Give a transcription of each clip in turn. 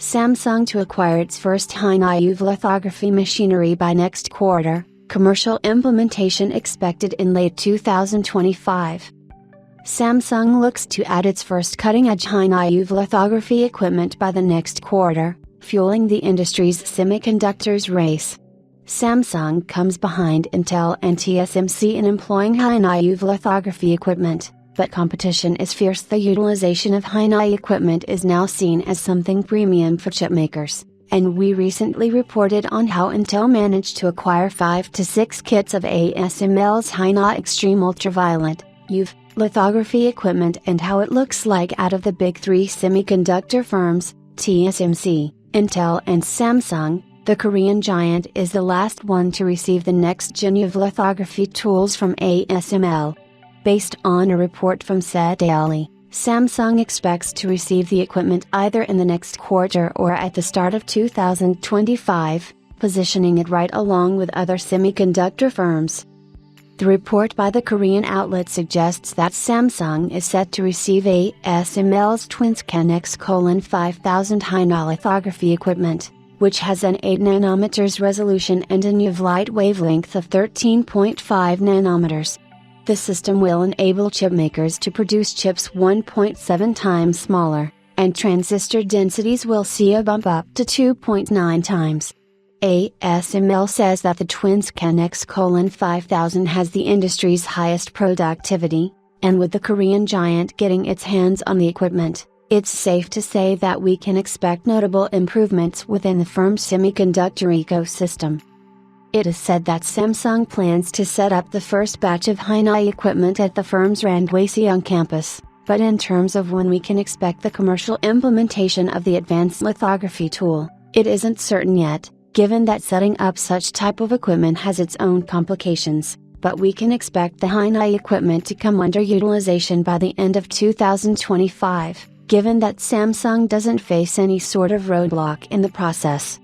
Samsung to acquire its first high-NA EUV lithography machinery by next quarter, commercial implementation expected in late 2025. Samsung looks to add its first cutting-edge high-NA EUV lithography equipment by the next quarter, fueling the industry's semiconductors race. Samsung comes behind Intel and TSMC in employing high-NA EUV lithography equipment, but competition is fierce. The utilization of high-NA equipment is now seen as something premium for chipmakers, and we recently reported on how Intel managed to acquire 5 to 6 kits of ASML's high-NA extreme ultraviolet EUV lithography equipment and how it looks like out of the big three semiconductor firms, TSMC, Intel and Samsung, the Korean giant is the last one to receive the next-gen EUV lithography tools from ASML. Based on a report from SET Daily, Samsung expects to receive the equipment either in the next quarter or at the start of 2025, positioning it right along with other semiconductor firms. The report by the Korean outlet suggests that Samsung is set to receive ASML's TWINSCAN X:5000 high-NA lithography equipment, which has an 8 nanometers resolution and an EUV light wavelength of 13.5 nanometers. The system will enable chipmakers to produce chips 1.7 times smaller, and transistor densities will see a bump up to 2.9 times. ASML says that the TWINSCAN X:5000 has the industry's highest productivity, and with the Korean giant getting its hands on the equipment, it's safe to say that we can expect notable improvements within the firm's semiconductor ecosystem. It is said that Samsung plans to set up the first batch of high-NA equipment at the firm's Randwaseong campus, but in terms of when we can expect the commercial implementation of the advanced lithography tool, it isn't certain yet, given that setting up such type of equipment has its own complications, but we can expect the high-NA equipment to come under utilization by the end of 2025, given that Samsung doesn't face any sort of roadblock in the process.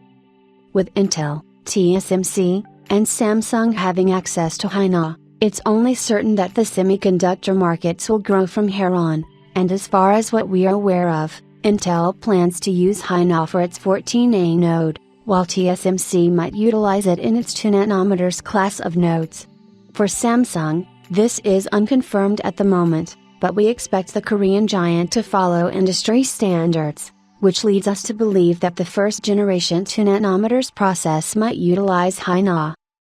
With Intel, TSMC, and Samsung having access to high-NA, it's only certain that the semiconductor markets will grow from here on, and as far as what we are aware of, Intel plans to use high-NA for its 14A node, while TSMC might utilize it in its 2 nanometers class of nodes. For Samsung, this is unconfirmed at the moment, but we expect the Korean giant to follow industry standards, which leads us to believe that the first generation 2 nanometers process might utilize high-NA.